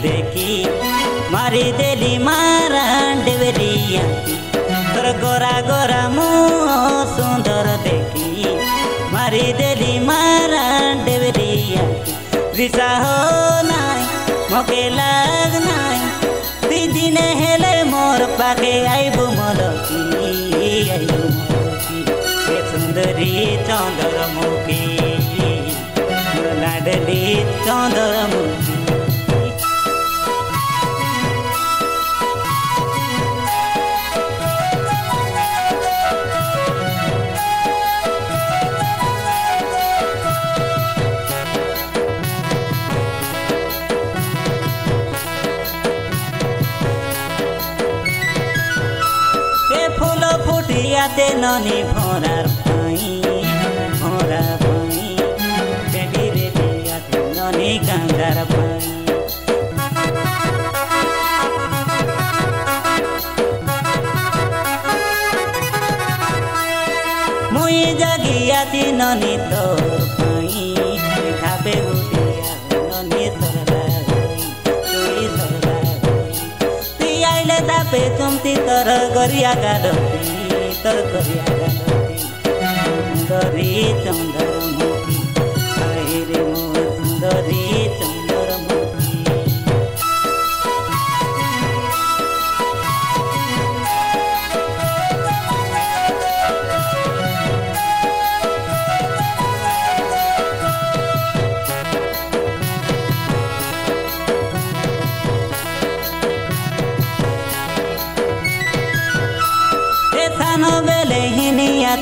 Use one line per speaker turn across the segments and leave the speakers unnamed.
देखी मारी देली मारा डेवरिया तोर गोरा गोरा मुँह सुंदर देखी मारी देली मारा डेवरिया रिसा हो नाई मके लाग नाई दी दिने हेले मोर पाके आइबु मलकी के सुंदरी चंद्रमुखी लाडली चंद्रमुखी फुटियाते ननी भोरार पाई बेबी रे दियाते ननी गंगार पाई मुई जगियाती ननी तोर पाई खापे उठिया ननी सरला तुई सरला तुई आइले दापे तुमती तर गरिया गाडती तर गरिया गाडती सुंदरी चंद्रमुखी रे मोर सुंदरी चंद्रमुखी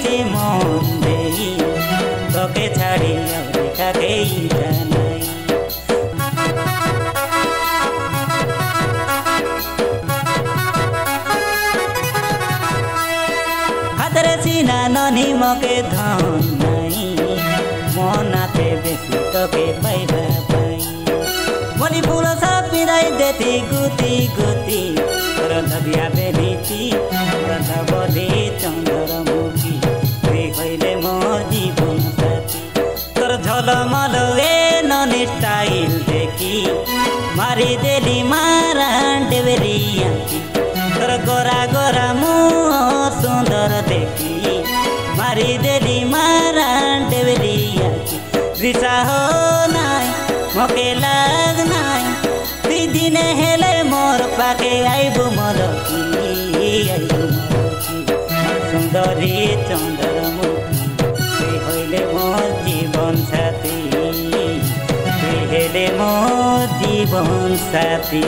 चे मन देई तोके छाड़ी देखा गई जानाई हातरे सीना ननी मके धन नहीं मनाते बेसी तोके पाइबा पाई मोली फूल सापिराई देती गुती गुती रंधबिया बेलीती रंधबली चंद्रमुखी हईले मोर जीवन साथी तोर झलमल ननी स्टाइल देखी मारी देली मारा डेवरिया तोर गोरा गोरा मुँह सुंदर देखी मारी देली मारा डेवरिया रिसा हो नाई मके लाग नाई दी दिने हेले मोर पाके आइबु मलकी सुंदरी चंद्रमुखी हईले मोर जीवन साथी हेले मोर जीवन साथी।